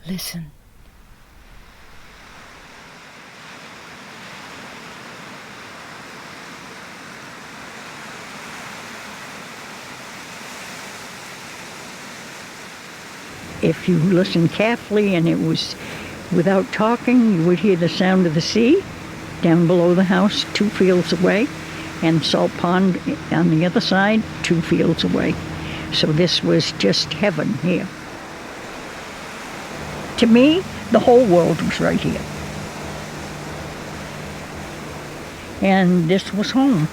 Listen. If you listened carefully and it was without talking, you would hear the sound of the sea down below the house 2 fields away, and Salt Pond on the other side 2 fields away. So this was just heaven here. To me, the whole world was right here. And this was home.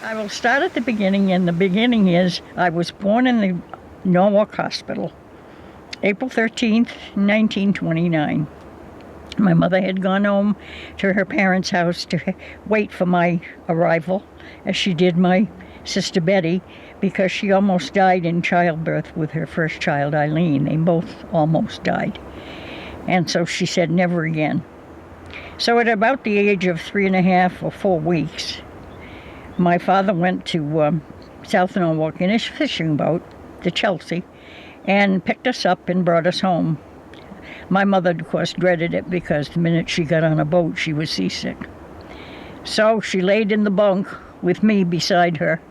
I will start at the beginning, and the beginning is I was born in the Norwalk Hospital, April 13th, 1929. My mother had gone home to her parents' house to wait for my arrival, as she did my sister Betty, because she almost died in childbirth with her first child, Eileen. They both almost died. And so she said, never again. So at about the age of 3.5 or 4 weeks, my father went to South Norwalk in his fishing boat, the Chelsea, and picked us up and brought us home. My mother, of course, dreaded it because the minute she got on a boat, she was seasick. So she laid in the bunk with me beside her.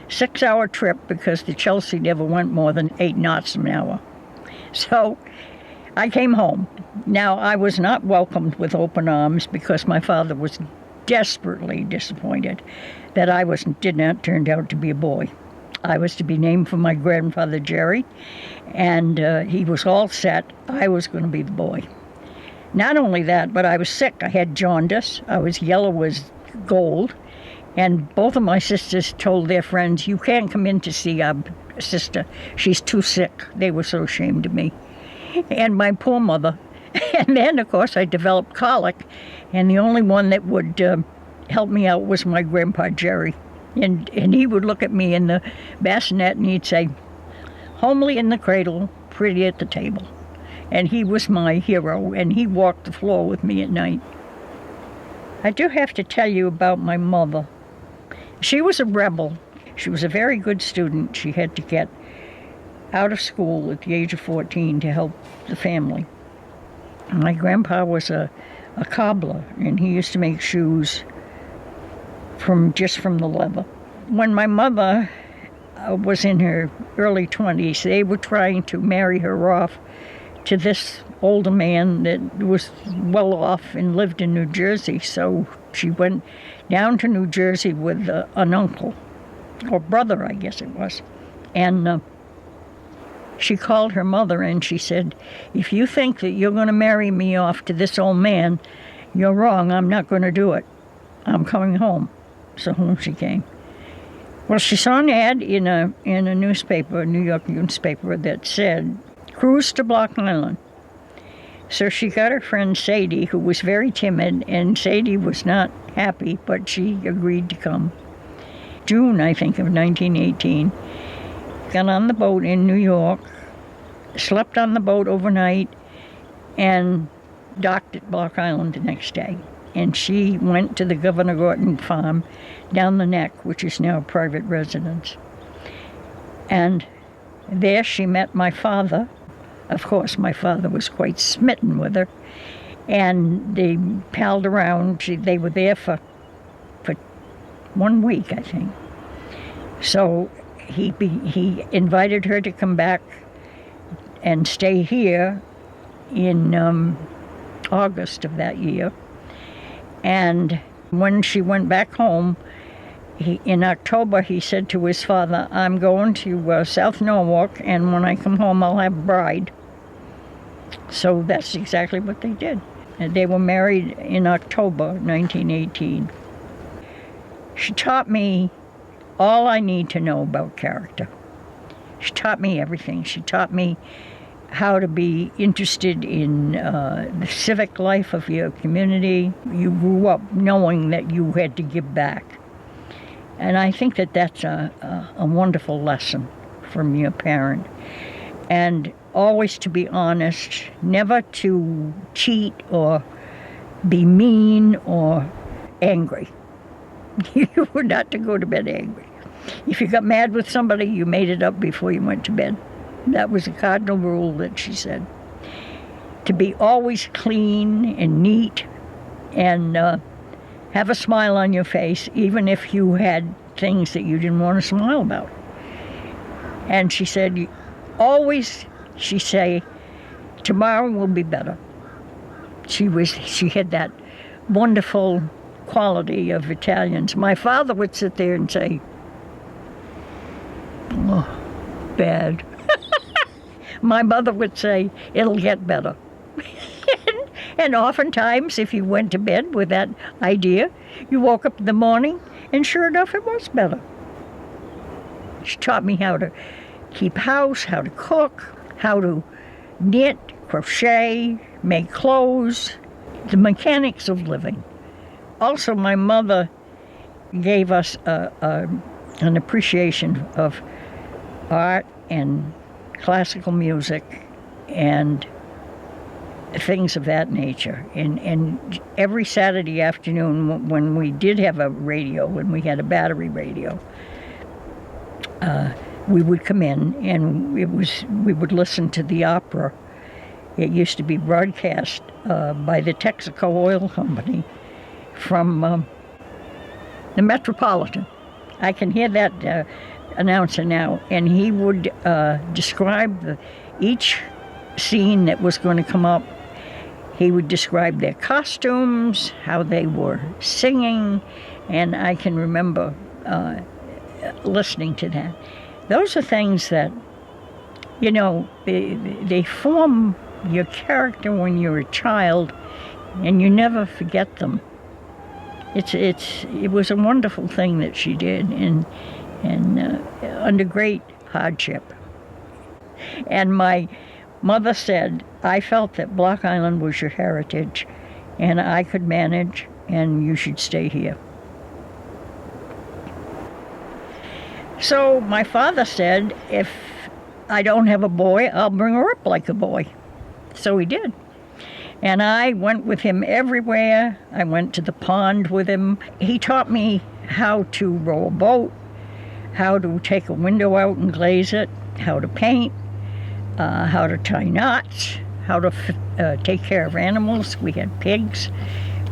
6-hour trip because the Chelsea never went more than 8 knots an hour. So I came home. Now, I was not welcomed with open arms because my father was desperately disappointed that I did not turn out to be a boy. I was to be named for my grandfather Jerry, and he was all set. I was going to be the boy. Not only that, but I was sick. I had jaundice. I was yellow as gold, and both of my sisters told their friends, you can't come in to see our sister. She's too sick. They were so ashamed of me. And my poor mother. And then, of course, I developed colic, and the only one that would help me out was my grandpa Jerry. And he would look at me in the bassinet and he'd say, homely in the cradle, pretty at the table. And he was my hero, and he walked the floor with me at night. I do have to tell you about my mother. She was a rebel. She was a very good student. She had to get out of school at the age of 14 to help the family. My grandpa was a cobbler, and he used to make shoes from the leather. When my mother was in her early 20s, they were trying to marry her off to this older man that was well off and lived in New Jersey. So she went down to New Jersey with an uncle, or brother, I guess it was. And she called her mother and she said, if you think that you're going to marry me off to this old man, you're wrong. I'm not going to do it. I'm coming home. So home she came. Well, she saw an ad in a newspaper, a New York newspaper, that said, cruise to Block Island. So she got her friend Sadie, who was very timid, and Sadie was not happy, but she agreed to come. June, I think, of 1918. Got on the boat in New York, slept on the boat overnight, and docked at Block Island the next day. And she went to the Governor Gorton farm down the neck, which is now a private residence. And there she met my father. Of course, my father was quite smitten with her. And they palled around. They were there for 1 week, I think. So he invited her to come back and stay here in August of that year. And when she went back home, in October, he said to his father, I'm going to South Norwalk, and when I come home, I'll have a bride. So that's exactly what they did. And they were married in October 1918. She taught me all I need to know about character. She taught me everything. She taught me how to be interested in the civic life of your community. You grew up knowing that you had to give back. And I think that that's a wonderful lesson from your parent. And always to be honest, never to cheat or be mean or angry. You were not to go to bed angry. If you got mad with somebody, you made it up before you went to bed. That was a cardinal rule that she said. To be always clean and neat and have a smile on your face, even if you had things that you didn't want to smile about. And she said, always, she say, tomorrow will be better. She had that wonderful quality of Italians. My father would sit there and say, oh, bad. My mother would say, it'll get better. And oftentimes, if you went to bed with that idea, you woke up in the morning, and sure enough, it was better. She taught me how to keep house, how to cook, how to knit, crochet, make clothes, the mechanics of living. Also, my mother gave us an appreciation of art and classical music and things of that nature. And every Saturday afternoon, when we did have a radio, when we had a battery radio, we would come in and we would listen to the opera. It used to be broadcast by the Texaco Oil Company from the Metropolitan. I can hear that announcer now, and he would describe each scene that was going to come up. He would describe their costumes, how they were singing, and I can remember listening to that. Those are things that, you know, they form your character when you're a child, and you never forget them. It was a wonderful thing that she did, and under great hardship. And my mother said, I felt that Block Island was your heritage, and I could manage, and you should stay here. So my father said, if I don't have a boy, I'll bring her up like a boy. So he did. And I went with him everywhere. I went to the pond with him. He taught me how to row a boat, how to take a window out and glaze it, how to paint, how to tie knots, how to take care of animals. We had pigs,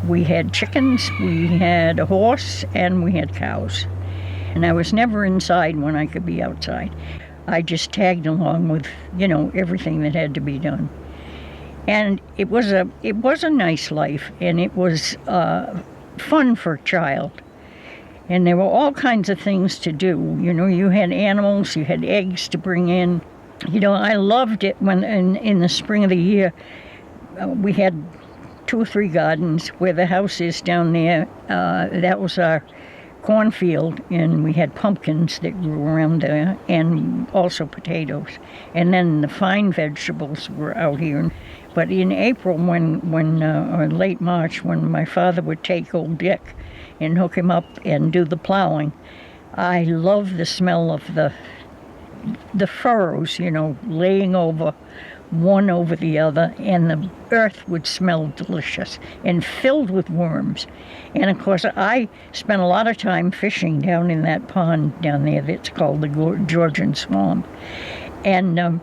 we had chickens, we had a horse, and we had cows. And I was never inside when I could be outside. I just tagged along with, you know, everything that had to be done. And it was a nice life, and it was fun for a child. And there were all kinds of things to do. You know, you had animals, you had eggs to bring in. You know, I loved it when in the spring of the year, we had 2 or 3 gardens where the house is down there. That was our cornfield, and we had pumpkins that grew around there, and also potatoes. And then the fine vegetables were out here. But in April, or late March, when my father would take old Dick and hook him up and do the plowing, I loved the smell of the furrows, you know, laying over one over the other, and the earth would smell delicious and filled with worms. And of course, I spent a lot of time fishing down in that pond down there that's called the Georgian Swamp. And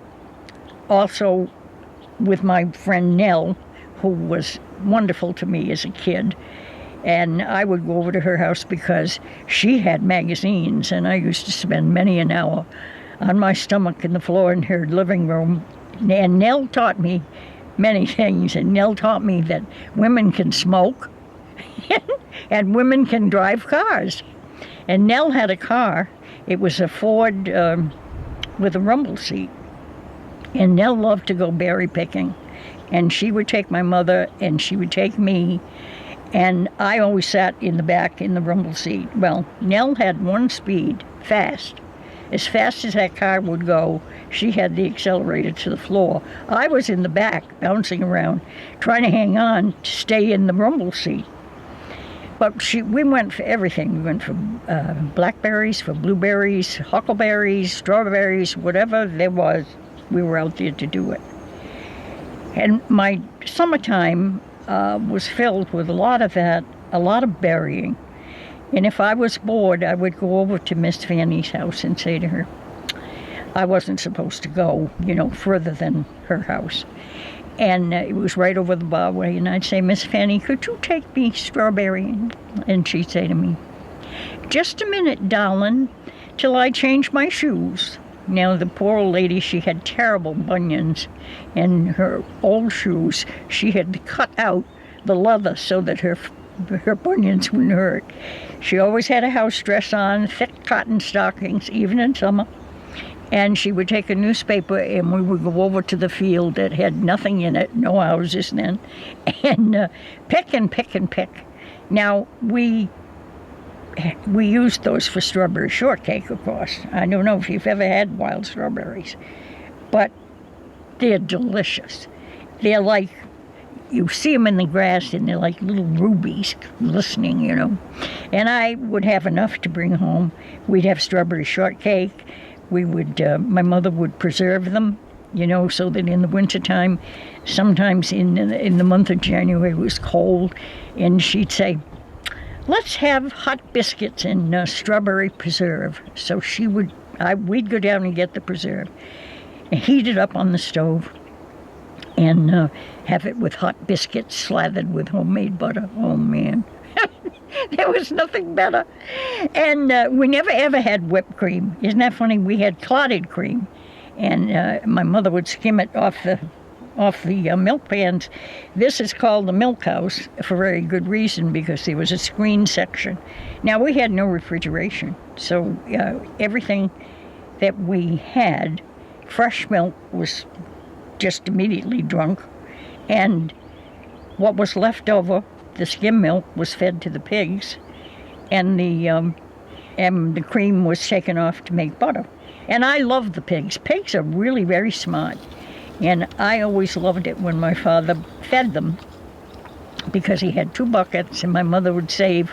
also with my friend Nell, who was wonderful to me as a kid. And I would go over to her house because she had magazines, and I used to spend many an hour on my stomach in the floor in her living room. And Nell taught me many things, and Nell taught me that women can smoke and women can drive cars. And Nell had a car. It was a Ford with a rumble seat. And Nell loved to go berry picking. And she would take my mother, and she would take me, and I always sat in the back in the rumble seat. Well, Nell had one speed, fast. As fast as that car would go, she had the accelerator to the floor. I was in the back, bouncing around, trying to hang on to stay in the rumble seat. But we went for everything. We went for blackberries, for blueberries, huckleberries, strawberries, whatever there was, we were out there to do it. And my summertime was filled with a lot of that, a lot of berrying. And if I was bored, I would go over to Miss Fanny's house and say to her, I wasn't supposed to go, further than her house. And it was right over the barway. And I'd say, Miss Fanny, could you take me strawberrying? And she'd say to me, just a minute, darling, till I change my shoes. Now, the poor old lady, she had terrible bunions. And her old shoes, she had cut out the leather so that her bunions wouldn't hurt. She always had a house dress on, thick cotton stockings, even in summer. And she would take a newspaper and we would go over to the field that had nothing in it, no houses then, and pick and pick and pick. Now, we used those for strawberry shortcake, of course. I don't know if you've ever had wild strawberries, but they're delicious. They're like, you see them in the grass and they're like little rubies glistening, And I would have enough to bring home. We'd have strawberry shortcake. We would, my mother would preserve them, so that in the wintertime, sometimes in the month of January it was cold, and she'd say, let's have hot biscuits and strawberry preserve. So we'd go down and get the preserve and heat it up on the stove and have it with hot biscuits slathered with homemade butter. Oh, man. There was nothing better. And we never ever had whipped cream. Isn't that funny? We had clotted cream. And my mother would skim it off the milk pans. This is called the milk house for very good reason, because there was a screen section. Now, we had no refrigeration. So everything that we had, fresh milk was just immediately drunk. And what was left over, the skim milk, was fed to the pigs, and the cream was taken off to make butter. And I love the pigs. Pigs are really very smart, and I always loved it when my father fed them, because he had 2 buckets, and my mother would save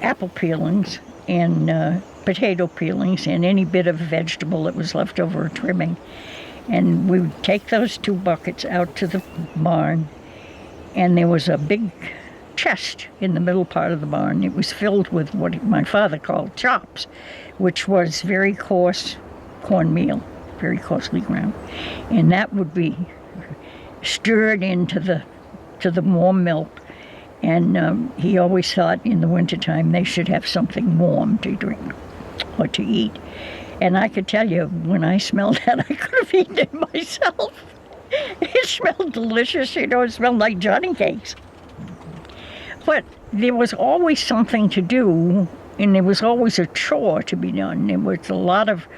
apple peelings and potato peelings and any bit of vegetable that was left over, trimming. And we would take those 2 buckets out to the barn, and there was a big chest in the middle part of the barn. It was filled with what my father called chops, which was very coarse cornmeal, very coarsely ground. And that would be stirred into the warm milk. And he always thought in the wintertime they should have something warm to drink or to eat. And I could tell you, when I smelled that, I could have eaten it myself. It smelled delicious, it smelled like Johnny cakes. But there was always something to do, and there was always a chore to be done. There was a lot of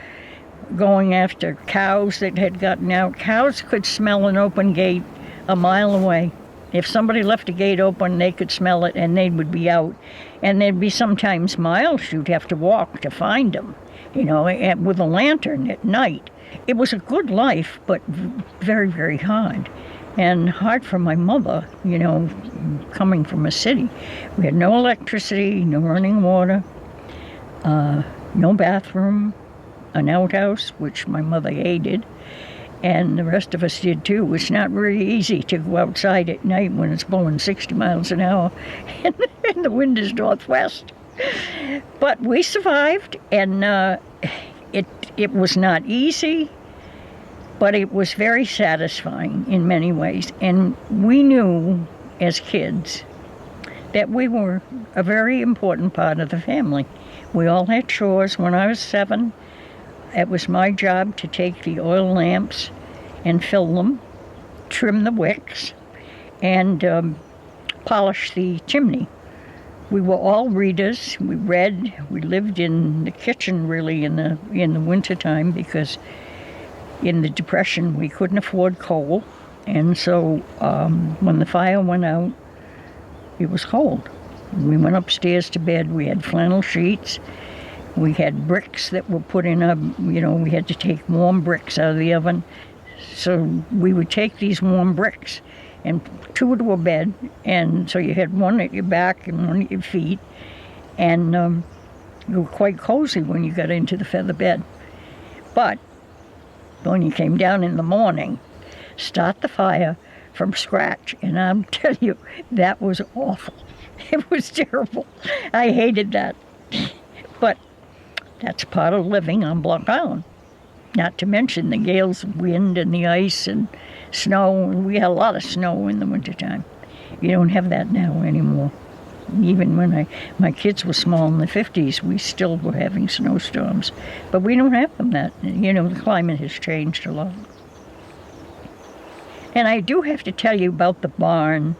going after cows that had gotten out. Cows could smell an open gate a mile away. If somebody left a gate open, they could smell it, and they would be out. And there'd be sometimes miles you'd have to walk to find them, with a lantern at night. It was a good life, but very, very hard. And hard for my mother, coming from a city. We had no electricity, no running water, no bathroom, an outhouse, which my mother hated, and the rest of us did too. It's not really easy to go outside at night when it's blowing 60 miles an hour and the wind is northwest. But we survived, and it was not easy, but it was very satisfying in many ways. And we knew as kids that we were a very important part of the family. We all had chores. When I was 7, it was my job to take the oil lamps and fill them, trim the wicks, and polish the chimney. We were all readers. We read. We lived in the kitchen really in the wintertime, because in the Depression we couldn't afford coal, and so when the fire went out, it was cold. We went upstairs to bed. We had flannel sheets. We had bricks that were put in we had to take warm bricks out of the oven. So we would take these warm bricks and two to a bed, and so you had one at your back and one at your feet, and you were quite cozy when you got into the feather bed. But when you came down in the morning, start the fire from scratch, and I'll tell you, that was awful. It was terrible. I hated that. But that's part of living on Block Island. Not to mention the gales of wind and the ice and snow. We had a lot of snow in the wintertime. You don't have that now anymore. Even when my kids were small in the 50s, we still were having snowstorms. But we don't have them that. The climate has changed a lot. And I do have to tell you about the barn.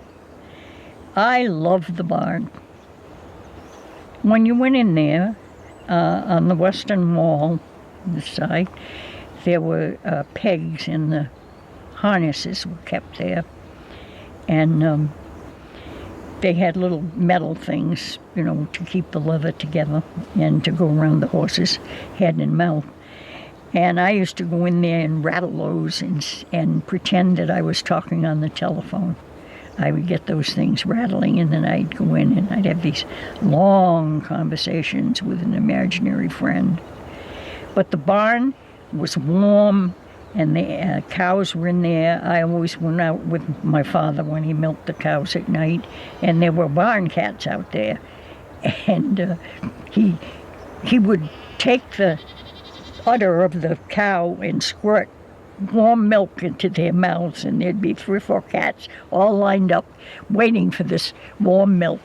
I love the barn. When you went in there, on the western wall, this side, there were pegs, and the harnesses were kept there. And they had little metal things, to keep the leather together and to go around the horse's head and mouth. And I used to go in there and rattle those and pretend that I was talking on the telephone. I would get those things rattling, and then I'd go in and I'd have these long conversations with an imaginary friend. But the barn was warm, and the cows were in there. I always went out with my father when he milked the cows at night, and there were barn cats out there. And he would take the udder of the cow and squirt warm milk into their mouths, and there'd be 3 or 4 cats all lined up waiting for this warm milk,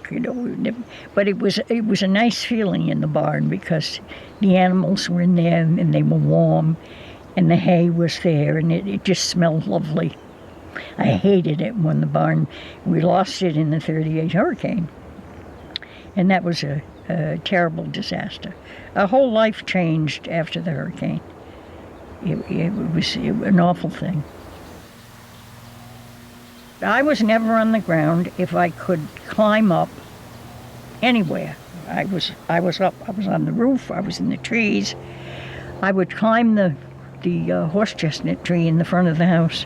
But it was a nice feeling in the barn because the animals were in there and they were warm, and the hay was there, and it just smelled lovely. I hated it when the barn, we lost it in the 38 hurricane, and that was a terrible disaster. Our whole life changed after the hurricane. It was an awful thing. I was never on the ground. If I could climb up anywhere, I was up. I was on the roof. I was in the trees. I would climb the horse chestnut tree in the front of the house,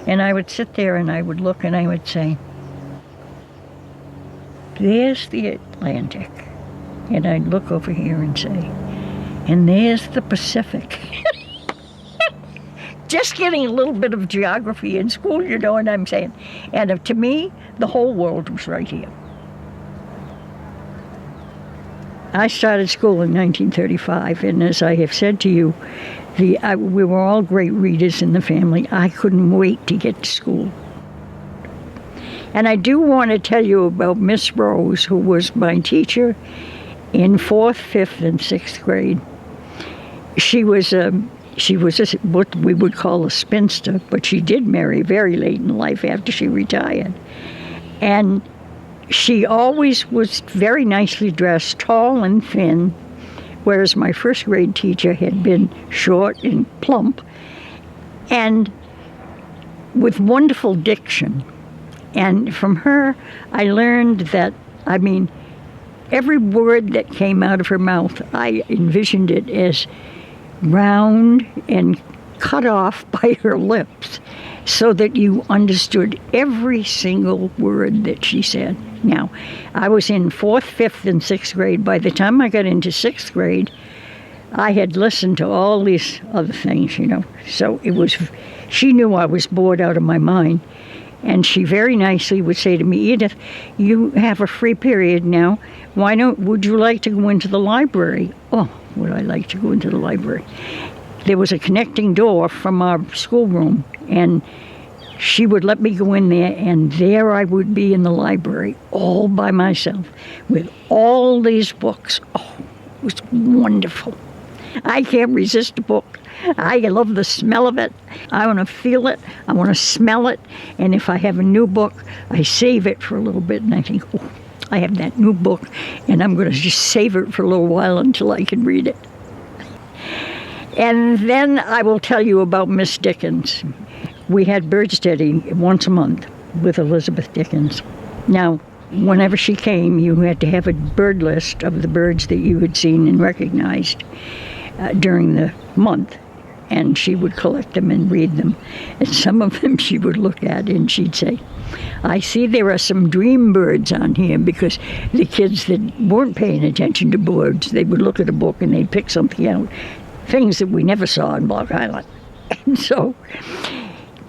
and I would sit there and I would look and I would say, "There's the Atlantic," and I'd look over here and say, "And there's the Pacific." Just getting a little bit of geography in school, you know what I'm saying? And to me, the whole world was right here. I started school in 1935, and as I have said to you, we were all great readers in the family. I couldn't wait to get to school. And I do want to tell you about Miss Rose, who was my teacher in 4th, 5th, and 6th grade. She was what we would call a spinster, but she did marry very late in life after she retired. And she always was very nicely dressed, tall and thin, whereas my first grade teacher had been short and plump, and with wonderful diction. And from her, I learned that, every word that came out of her mouth, I envisioned it as round and cut off by her lips so that you understood every single word that she said. Now, I was in 4th, 5th, and 6th grade. By the time I got into 6th grade, I had listened to all these other things, So she knew I was bored out of my mind. And she very nicely would say to me, "Edith, you have a free period now. Would you like to go into the library?" Oh, would I like to go into the library? There was a connecting door from our schoolroom, and she would let me go in there, and there I would be in the library all by myself with all these books. Oh, it was wonderful. I can't resist a book. I love the smell of it. I want to feel it. I want to smell it. And if I have a new book, I save it for a little bit, and I think, oh, I have that new book, and I'm going to just save it for a little while until I can read it. And then I will tell you about Miss Dickens. We had bird study once a month with Elizabeth Dickens. Now, whenever she came, you had to have a bird list of the birds that you had seen and recognized during the month. and she would collect them and read them. And some of them she would look at and she'd say, I see there are some dream birds on here, because the kids that weren't paying attention to birds, they would look at a book and they'd pick something out, things that we never saw in Block Island. And so,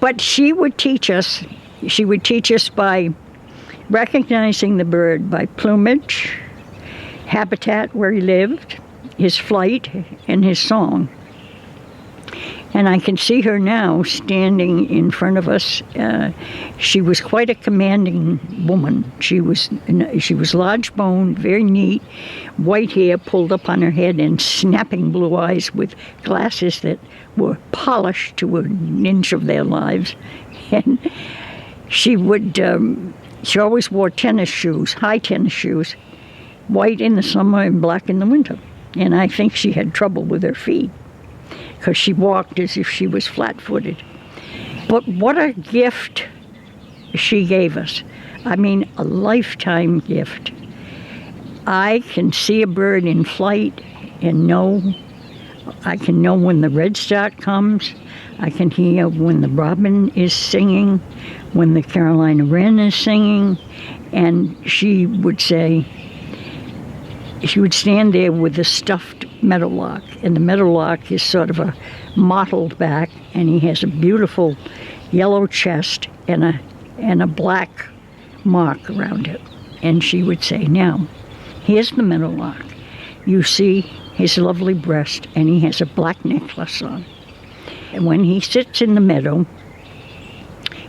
but she would teach us by recognizing the bird by plumage, habitat where he lived, his flight, and his song. And I can see her now standing in front of us. She was quite a commanding woman. She was large-boned, very neat, white hair pulled up on her head, and snapping blue eyes with glasses that were polished to an inch of their lives. And she always wore tennis shoes, high tennis shoes, white in the summer and black in the winter. And I think she had trouble with her feet, because she walked as if she was flat-footed. But what a gift she gave us. I mean, a lifetime gift. I can see a bird in flight and I can know when the redstart comes. I can hear when the robin is singing, when the Carolina wren is singing. And she would stand there with the stuffed meadowlark, and the meadowlark is sort of a mottled back, and he has a beautiful yellow chest and a black mark around it. And she would say, now, here's the meadowlark. You see his lovely breast, and he has a black necklace on. And when he sits in the meadow,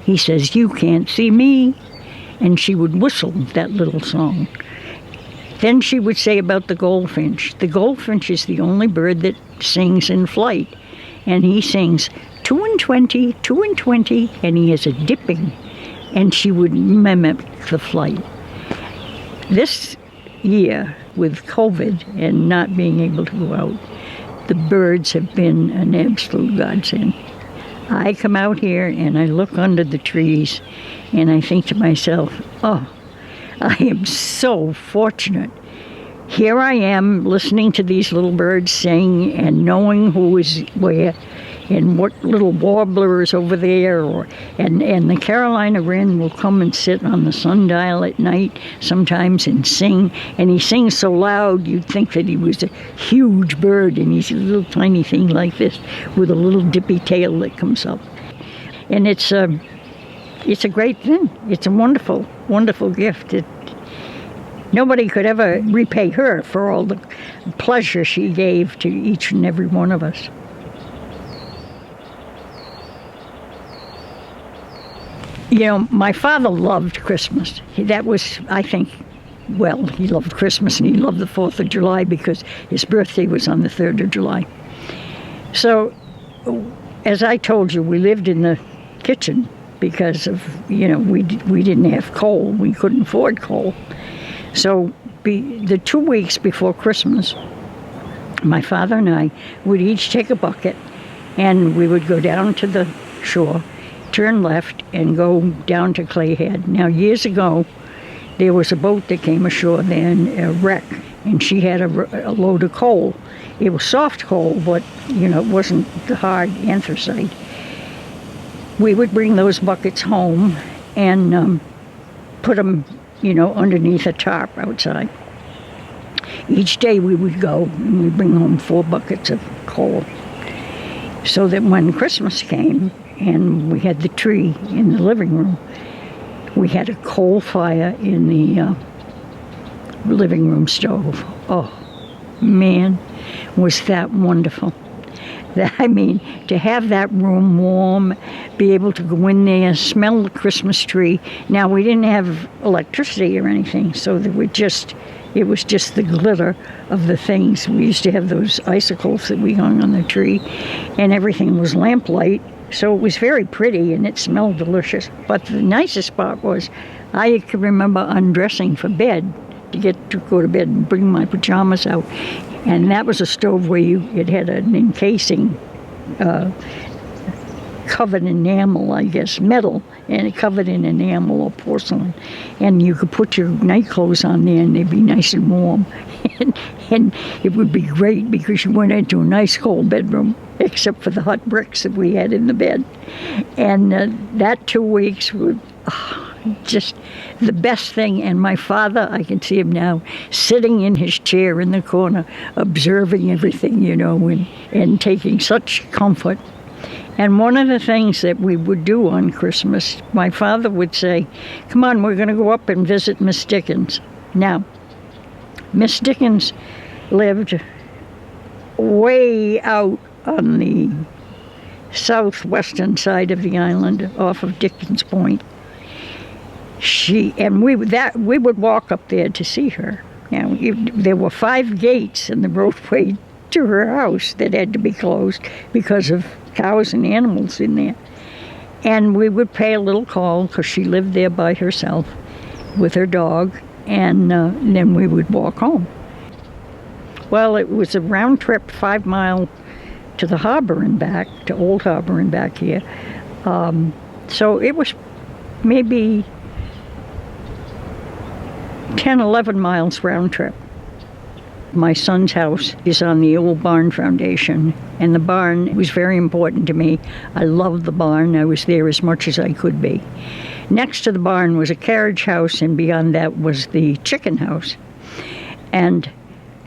he says, you can't see me. And she would whistle that little song. Then she would say about the goldfinch. The goldfinch is the only bird that sings in flight. And he sings 2 and 20, 2 and 20, and he has a dipping. And she would mimic the flight. This year, with COVID and not being able to go out, the birds have been an absolute godsend. I come out here and I look under the trees and I think to myself, oh, I am so fortunate. Here I am listening to these little birds sing and knowing who is where and what little warbler is over there. And the Carolina wren will come and sit on the sundial at night sometimes and sing. And he sings so loud you'd think that he was a huge bird, and he's a little tiny thing like this with a little dippy tail that comes up. And it's a great thing. It's a wonderful, wonderful gift. Nobody could ever repay her for all the pleasure she gave to each and every one of us. You know, my father loved Christmas. That was, I think, well, he loved Christmas and he loved the 4th of July because his birthday was on the 3rd of July. So, as I told you, we lived in the kitchen because of, you know, we didn't have coal. We couldn't afford coal. So the 2 weeks before Christmas, my father and I would each take a bucket and we would go down to the shore, turn left, and go down to Clay Head. Now, years ago, there was a boat that came ashore then, a wreck, and she had a load of coal. It was soft coal, but, you know, it wasn't the hard anthracite. We would bring those buckets home and put them, you know, underneath a tarp outside. Each day we would go and we'd bring home 4 buckets of coal, so that when Christmas came and we had the tree in the living room, we had a coal fire in the living room stove. Oh, man, was that wonderful. I mean, to have that room warm, be able to go in there, smell the Christmas tree. Now, we didn't have electricity or anything, so it was just the glitter of the things. We used to have those icicles that we hung on the tree, and everything was lamplight, so it was very pretty, and it smelled delicious. But the nicest part was I can remember undressing for bed to go to bed and bring my pajamas out. And that was a stove where it had an encasing, covered in enamel, I guess, metal, and it covered in enamel or porcelain. And you could put your night clothes on there and they'd be nice and warm. and it would be great because you went into a nice cold bedroom, except for the hot bricks that we had in the bed. And that 2 weeks was just the best thing. And my father, I can see him now, sitting in his chair in the corner, observing everything, and taking such comfort. And one of the things that we would do on Christmas, my father would say, "Come on, we're going to go up and visit Miss Dickens." Now, Miss Dickens lived way out on the southwestern side of the island, off of Dickens Point. We would walk up there to see her. Now, there were 5 gates in the roadway to her house that had to be closed because of cows and animals in there. And we would pay a little call because she lived there by herself with her dog, and then we would walk home. Well, it was a round trip, 5 mile to the harbor and back, to Old Harbor and back here. So it was maybe 10, 11 miles round trip. My son's house is on the old barn foundation, and the barn was very important to me. I loved the barn. I was there as much as I could be. Next to the barn was a carriage house, and beyond that was the chicken house. And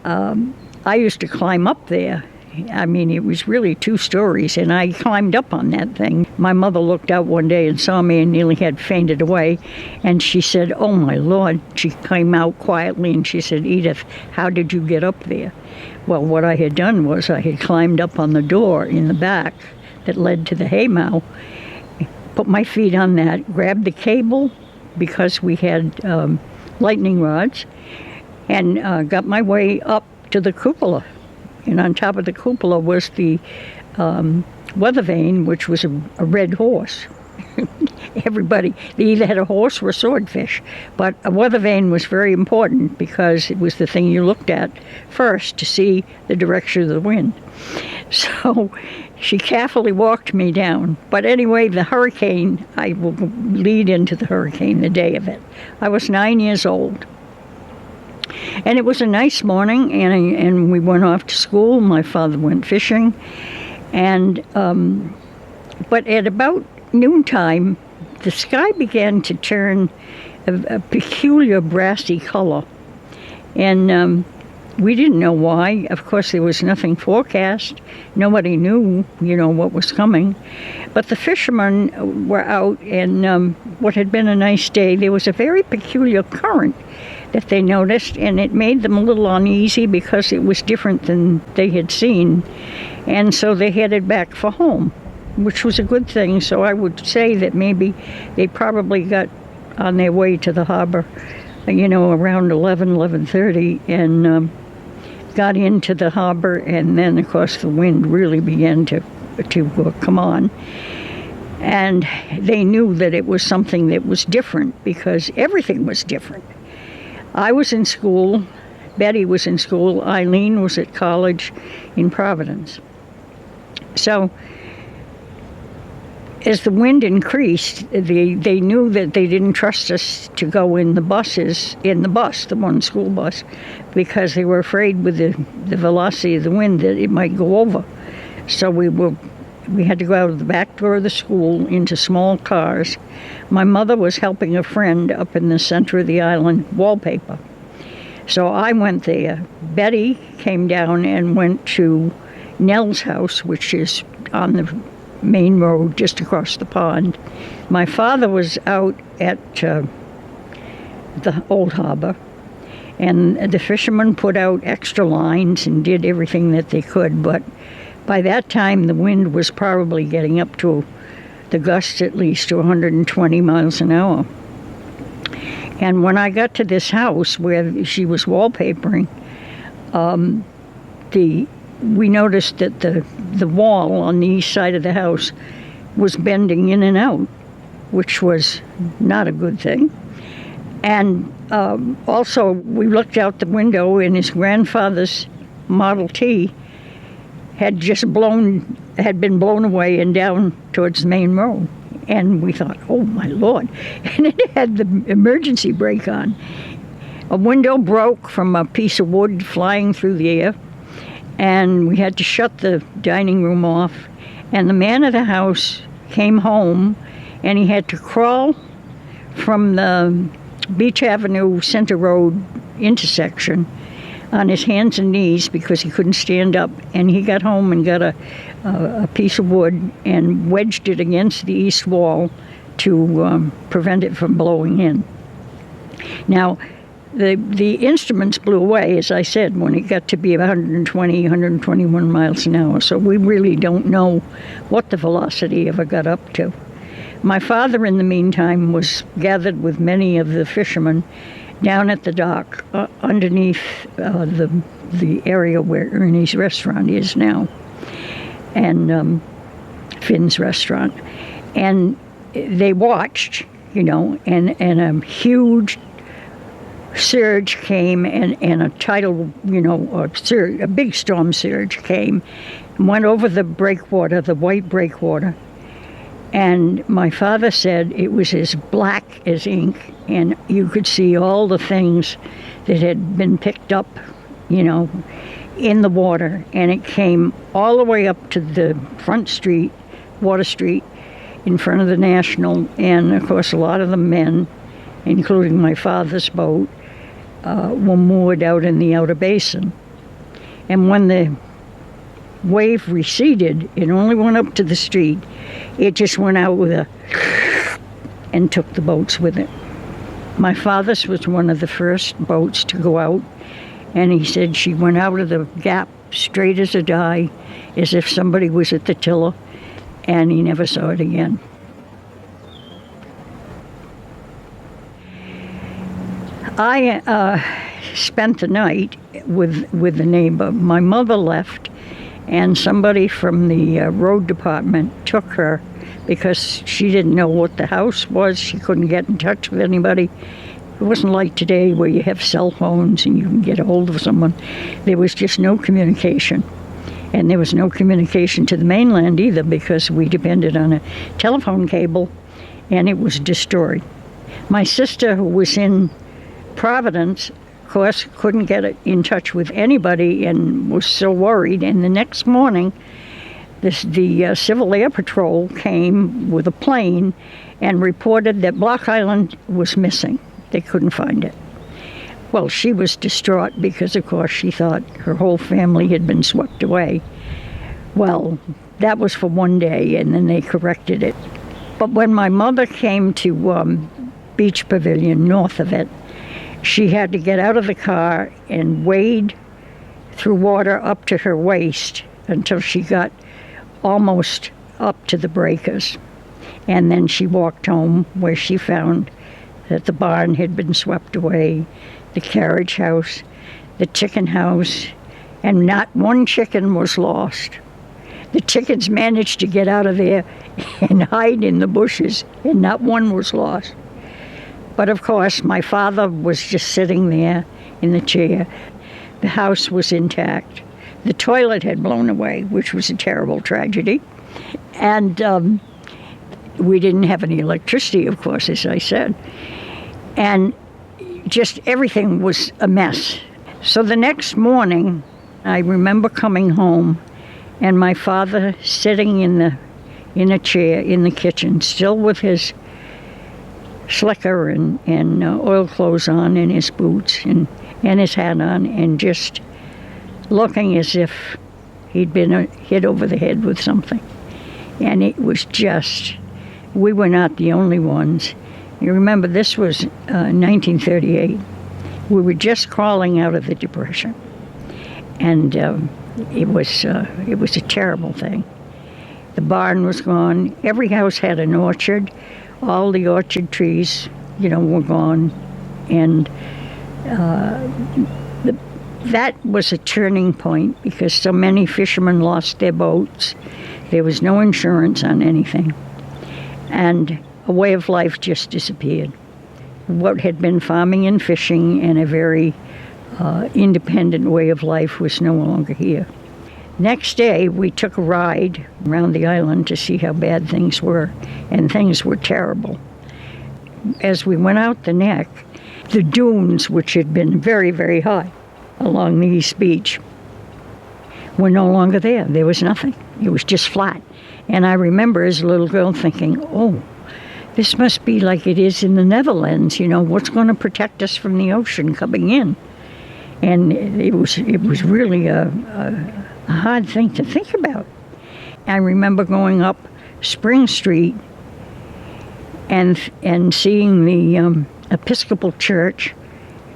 I used to climb up there. I mean, it was really 2 stories, and I climbed up on that thing. My mother looked out one day and saw me and nearly had fainted away, and she said, "Oh, my Lord." She came out quietly and she said, "Edith, how did you get up there?" Well, what I had done was I had climbed up on the door in the back that led to the haymow, put my feet on that, grabbed the cable because we had lightning rods, and got my way up to the cupola. And on top of the cupola was the weather vane, which was a red horse. Everybody, they either had a horse or a swordfish. But a weather vane was very important because it was the thing you looked at first to see the direction of the wind. So she carefully walked me down. But anyway, the hurricane, I will lead into the hurricane the day of it. I was 9 years old. And it was a nice morning, and we went off to school. My father went fishing, and but at about noontime, the sky began to turn a peculiar brassy color, and we didn't know why. Of course, there was nothing forecast. Nobody knew, what was coming. But the fishermen were out, and what had been a nice day, there was a very peculiar current that they noticed, and it made them a little uneasy because it was different than they had seen. And so they headed back for home, which was a good thing. So I would say that maybe they probably got on their way to the harbor, around 11:30, and got into the harbor, and then, of course, the wind really began to come on. And they knew that it was something that was different because everything was different. I was in school, Betty was in school, Eileen was at college in Providence. So as the wind increased, they knew that they didn't trust us to go in the one school bus, because they were afraid with the velocity of the wind that it might go over. So we had to go out of the back door of the school into small cars. My mother was helping a friend up in the center of the island wallpaper. So I went there. Betty came down and went to Nell's house, which is on the main road just across the pond. My father was out at the Old Harbor, and the fishermen put out extra lines and did everything that they could, but by that time the wind was probably getting up to the gusts at least to 120 miles an hour. And when I got to this house where she was wallpapering, we noticed that the wall on the east side of the house was bending in and out, which was not a good thing. And also, we looked out the window, and his grandfather's Model T had been blown away and down towards the main road. And we thought, oh my Lord. And it had the emergency brake on. A window broke from a piece of wood flying through the air, and we had to shut the dining room off. And the man of the house came home, and he had to crawl from the Beach Avenue Center Road intersection on his hands and knees because he couldn't stand up. And he got home and got a piece of wood and wedged it against the east wall to prevent it from blowing in. Now, the instruments blew away, as I said, when it got to be 120, 121 miles an hour. So we really don't know what the velocity ever got up to. My father, in the meantime, was gathered with many of the fishermen down at the dock underneath the area where Ernie's restaurant is now, and Finn's restaurant. And they watched, and a huge surge came, and a tidal, a big storm surge came and went over the breakwater, the white breakwater. And my father said it was as black as ink, and you could see all the things that had been picked up, in the water. And it came all the way up to the front street, Water Street, in front of the National. And, of course, a lot of the men, including my father's boat, were moored out in the outer basin. And when the wave receded, it only went up to the street. It just went out with and took the boats with it. My father's was one of the first boats to go out, and he said she went out of the gap straight as a die, as if somebody was at the tiller, and he never saw it again. I spent the night with the neighbor. My mother left, and somebody from the road department took her because she didn't know what the house was. She couldn't get in touch with anybody. It wasn't like today where you have cell phones and you can get a hold of someone. There was just no communication. And there was no communication to the mainland either because we depended on a telephone cable, and it was destroyed. My sister, who was in Providence, of course, couldn't get in touch with anybody and was so worried. And the next morning, the Civil Air Patrol came with a plane and reported that Block Island was missing. They couldn't find it. Well, she was distraught because, of course, she thought her whole family had been swept away. Well, that was for one day, and then they corrected it. But when my mother came to Beach Pavilion, north of it, she had to get out of the car and wade through water up to her waist until she got almost up to the breakers. And then she walked home, where she found that the barn had been swept away, the carriage house, the chicken house, and not one chicken was lost. The chickens managed to get out of there and hide in the bushes, and not one was lost. But of course, my father was just sitting there in the chair. The house was intact. The toilet had blown away, which was a terrible tragedy. And we didn't have any electricity, of course, as I said. And just everything was a mess. So the next morning, I remember coming home, and my father sitting in a chair in the kitchen, still with his slicker and oil clothes on, and his boots and his hat on, and just looking as if he'd been hit over the head with something. And it was just, we were not the only ones. You remember, this was 1938. We were just crawling out of the Depression, and it was a terrible thing. The barn was gone. Every house had an orchard. All the orchard trees, were gone, and that was a turning point because so many fishermen lost their boats. There was no insurance on anything, and a way of life just disappeared. What had been farming and fishing and a very independent way of life was no longer here. Next day, we took a ride around the island to see how bad things were, and things were terrible. As we went out the neck, the dunes, which had been very, very high along the East Beach, were no longer there. There was nothing. It was just flat. And I remember as a little girl thinking, oh, this must be like it is in the Netherlands. What's going to protect us from the ocean coming in? And it was really a hard thing to think about. I remember going up Spring Street and seeing the Episcopal Church,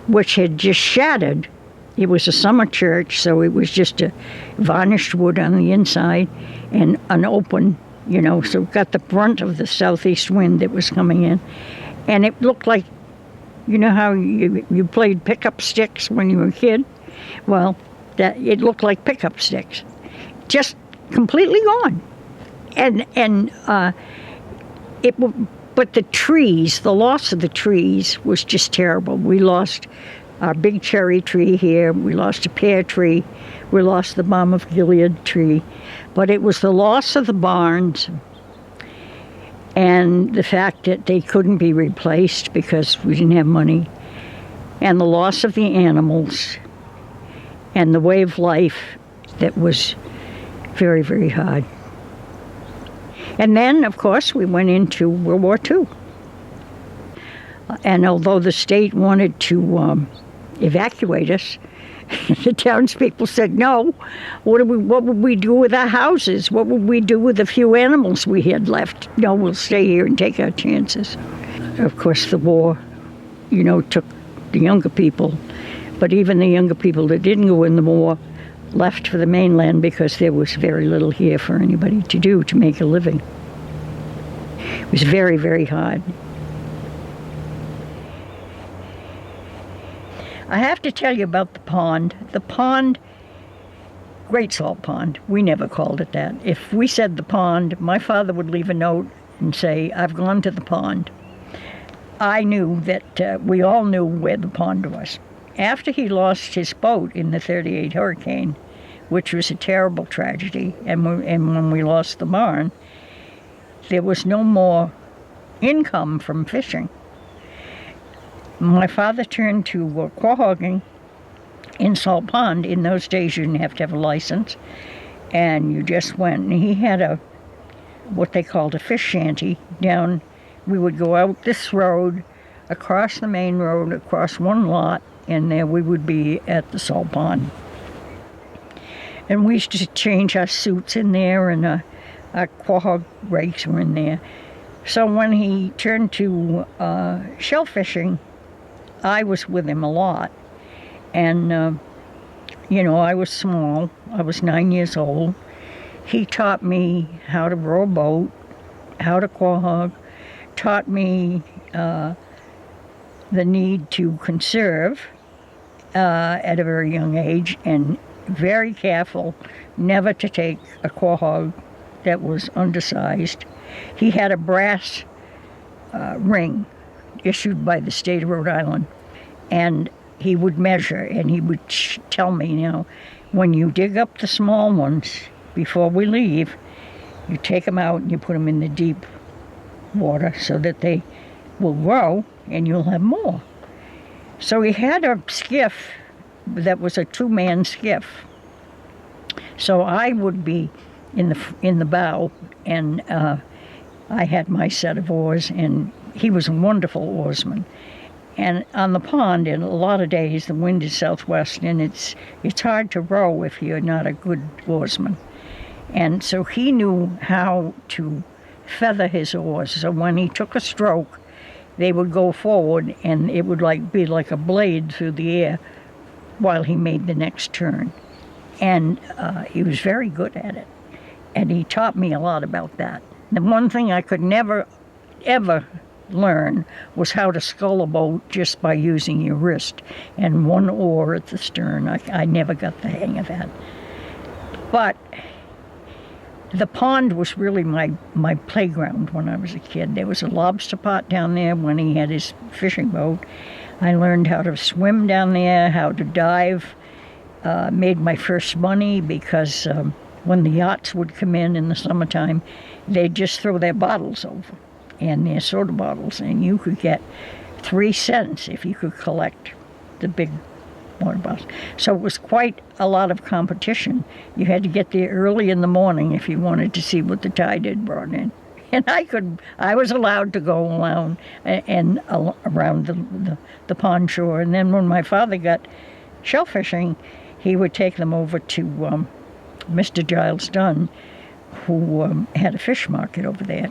which had just shattered. It was a summer church, so it was just a varnished wood on the inside and an open, so it got the brunt of the southeast wind that was coming in. And it looked like, how you played pickup sticks when you were a kid? Well, it looked like pickup sticks, just completely gone. But the trees, the loss of the trees was just terrible. We lost our big cherry tree here. We lost a pear tree. We lost the balm of Gilead tree. But it was the loss of the barns and the fact that they couldn't be replaced because we didn't have money, and the loss of the animals and the way of life that was very, very hard. And then, of course, we went into World War II. And although the state wanted to evacuate us, the townspeople said, no, what would we do with our houses? What would we do with the few animals we had left? No, we'll stay here and take our chances. Of course, the war, took the younger people, but even the younger people that didn't go in the war left for the mainland because there was very little here for anybody to do to make a living. It was very, very hard. I have to tell you about the pond. The pond, Great Salt Pond, we never called it that. If we said the pond, my father would leave a note and say, I've gone to the pond. I knew that we all knew where the pond was. After he lost his boat in the 38 hurricane, which was a terrible tragedy, and when we lost the barn, there was no more income from fishing. My father turned to quahogging in Salt Pond. In those days, you didn't have to have a license, and you just went. And he had what they called a fish shanty down. We would go out this road, across the main road, across one lot, and there we would be at the Salt Pond. And we used to change our suits in there, and our quahog rakes were in there. So when he turned to shellfishing, I was with him a lot. And, I was small. I was 9 years old. He taught me how to row a boat, how to quahog, taught me the need to conserve at a very young age, and very careful never to take a quahog that was undersized. He had a brass ring issued by the state of Rhode Island, and he would measure, and he would tell me, when you dig up the small ones before we leave, you take them out and you put them in the deep water so that they will grow and you'll have more. So he had a skiff that was a two-man skiff. So I would be in the bow, and I had my set of oars, and he was a wonderful oarsman. And on the pond, in a lot of days, the wind is southwest, and it's hard to row if you're not a good oarsman. And so he knew how to feather his oars. So when he took a stroke, they would go forward, and it would be like a blade through the air while he made the next turn. And he was very good at it. And he taught me a lot about that. The one thing I could never, ever learn was how to scull a boat just by using your wrist and one oar at the stern. I never got the hang of that. But the pond was really my playground when I was a kid. There was a lobster pot down there when he had his fishing boat. I learned how to swim down there, how to dive, made my first money because when the yachts would come in the summertime, they'd just throw their bottles over and their soda bottles, and you could get 3 cents if you could collect the big water bottles. So it was quite a lot of competition. You had to get there early in the morning if you wanted to see what the tide had brought in. And I was allowed to go around around the pond shore. And then when my father got shellfishing, he would take them over to Mr. Giles Dunn, who had a fish market over there.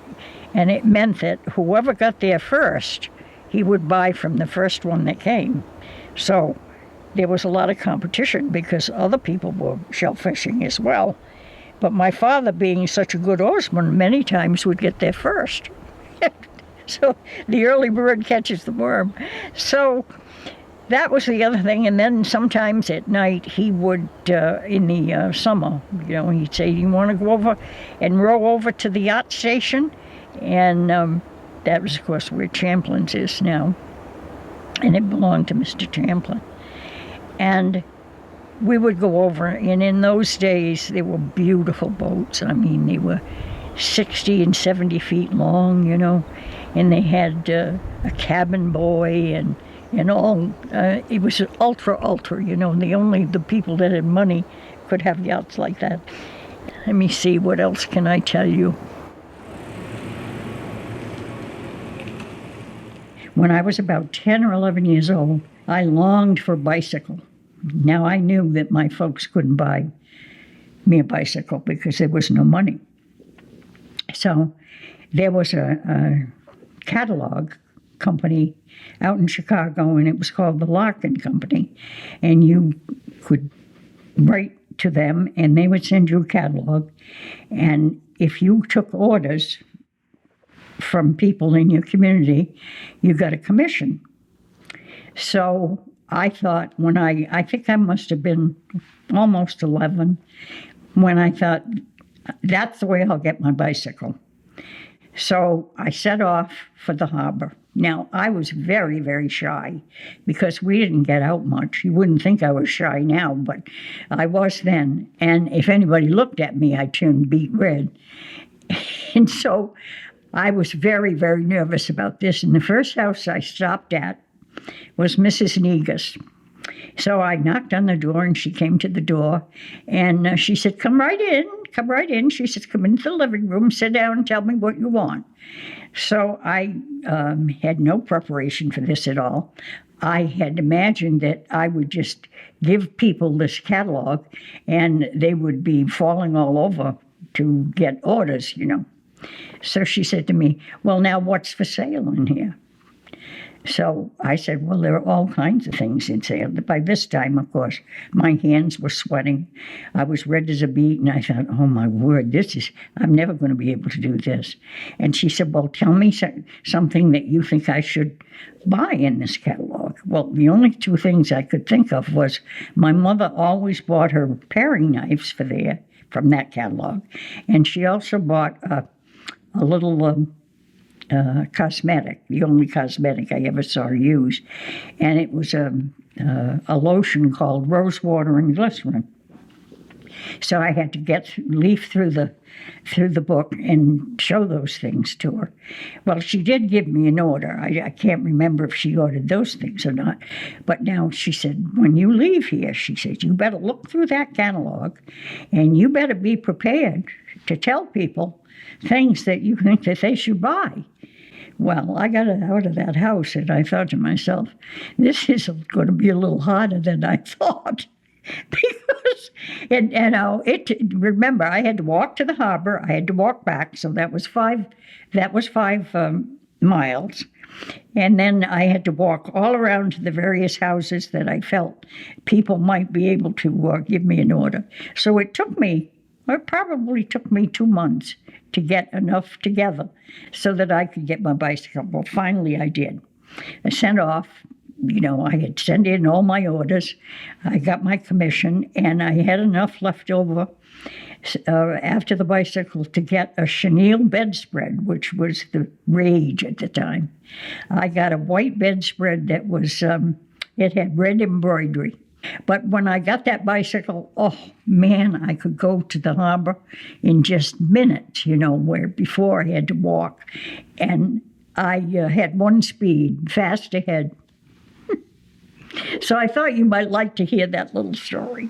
And it meant that whoever got there first, he would buy from the first one that came. So there was a lot of competition because other people were shellfishing as well. But my father, being such a good oarsman, many times would get there first. So the early bird catches the worm. So that was the other thing. And then sometimes at night he would, in the summer, he'd say, "You want to go over and row over to the yacht station?" And that was, of course, where Champlin's is now. And it belonged to Mr. Champlin. And we would go over, and in those days, they were beautiful boats. I mean, they were 60 and 70 feet long, and they had a cabin boy and all. It was ultra, the people that had money could have yachts like that. Let me see, what else can I tell you? When I was about 10 or 11 years old, I longed for a bicycle. Now, I knew that my folks couldn't buy me a bicycle because there was no money. So there was a catalog company out in Chicago, and it was called the Larkin Company. And you could write to them, and they would send you a catalog. And if you took orders from people in your community, you got a commission. So I thought I think I must have been almost 11, when I thought, that's the way I'll get my bicycle. So I set off for the harbor. Now, I was very, very shy because we didn't get out much. You wouldn't think I was shy now, but I was then. And if anybody looked at me, I turned beet red. And so I was very, very nervous about this. And the first house I stopped at was Mrs. Negus. So I knocked on the door, and she came to the door, and she said, come right in. She said, come into the living room, sit down, and tell me what you want. So I had no preparation for this at all. I had imagined that I would just give people this catalog, and they would be falling all over to get orders, So she said to me, well, now what's for sale in here? So I said, well, there are all kinds of things in sale. By this time, of course, my hands were sweating. I was red as a beet, and I thought, oh, my word, I'm never going to be able to do this. And she said, well, tell me something that you think I should buy in this catalog. Well, the only two things I could think of was my mother always bought her paring knives from that catalog. And she also bought a little cosmetic, the only cosmetic I ever saw her use. And it was a lotion called Rose Water and Glycerin. So I had to leaf through the book and show those things to her. Well, she did give me an order. I can't remember if she ordered those things or not. But now she said, when you leave here, she said, you better look through that catalog, and you better be prepared to tell people things that you think that they should buy. Well, I got out of that house, and I thought to myself, this is going to be a little harder than I thought. Because, remember, I had to walk to the harbor, I had to walk back, so that was five miles. And then I had to walk all around to the various houses that I felt people might be able to give me an order. So it probably took me 2 months to get enough together so that I could get my bicycle. Well, finally I did. I sent off, I had sent in all my orders. I got my commission, and I had enough left over after the bicycle to get a chenille bedspread, which was the rage at the time. I got a white bedspread that was, it had red embroidery. But when I got that bicycle, oh, man, I could go to the harbor in just minutes, where before I had to walk. And I had one speed, fast ahead. So I thought you might like to hear that little story.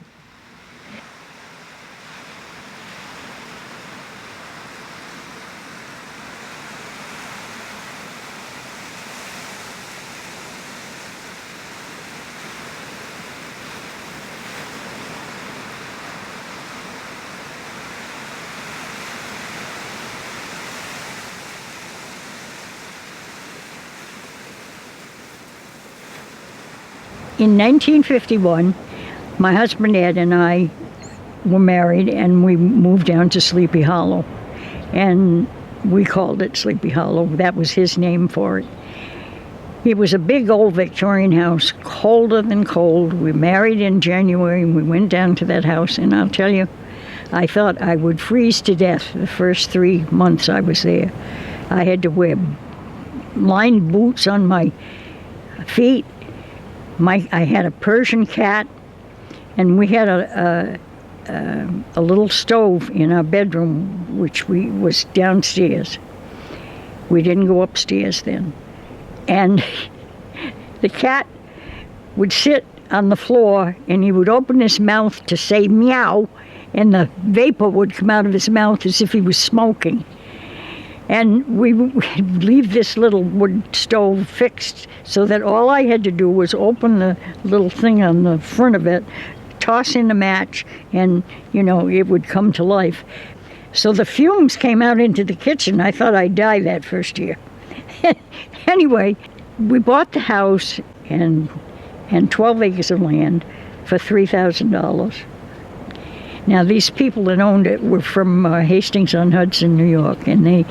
In 1951, my husband Ed and I were married, and we moved down to Sleepy Hollow. And we called it Sleepy Hollow. That was his name for it. It was a big old Victorian house, colder than cold. We married in January, and we went down to that house, and I'll tell you, I thought I would freeze to death the first 3 months I was there. I had to wear lined boots on my feet. I had a Persian cat, and we had a little stove in our bedroom, which was downstairs. We didn't go upstairs then. And the cat would sit on the floor, and he would open his mouth to say meow, and the vapor would come out of his mouth as if he was smoking. And we would leave this little wood stove fixed so that all I had to do was open the little thing on the front of it, toss in a match, and, it would come to life. So the fumes came out into the kitchen. I thought I'd die that first year. Anyway, we bought the house and 12 acres of land for $3,000. Now, these people that owned it were from Hastings-on-Hudson, New York, and they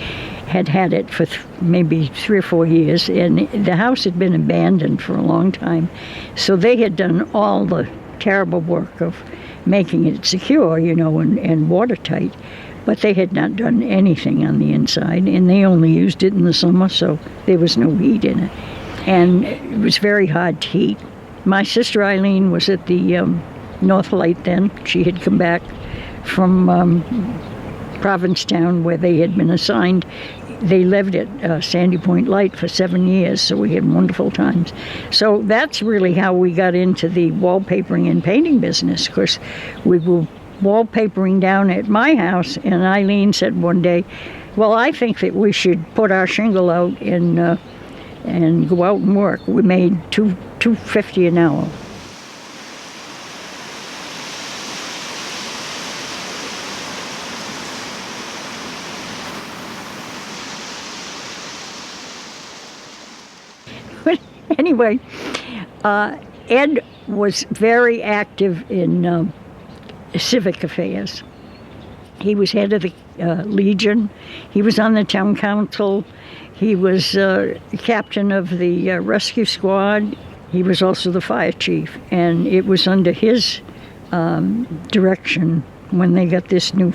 had it for maybe 3 or 4 years, and the house had been abandoned for a long time. So they had done all the terrible work of making it secure, and watertight, but they had not done anything on the inside, and they only used it in the summer, so there was no heat in it. And it was very hard to heat. My sister Eileen was at the North Light then. She had come back from Provincetown, where they had been assigned. They lived at Sandy Point Light for 7 years, so we had wonderful times. So that's really how we got into the wallpapering and painting business, because we were wallpapering down at my house, and Eileen said one day, well, I think that we should put our shingle out and go out and work. We made $2.50 an hour. Anyway, Ed was very active in civic affairs. He was head of the Legion. He was on the town council. He was captain of the rescue squad. He was also the fire chief. And it was under his direction when they got this new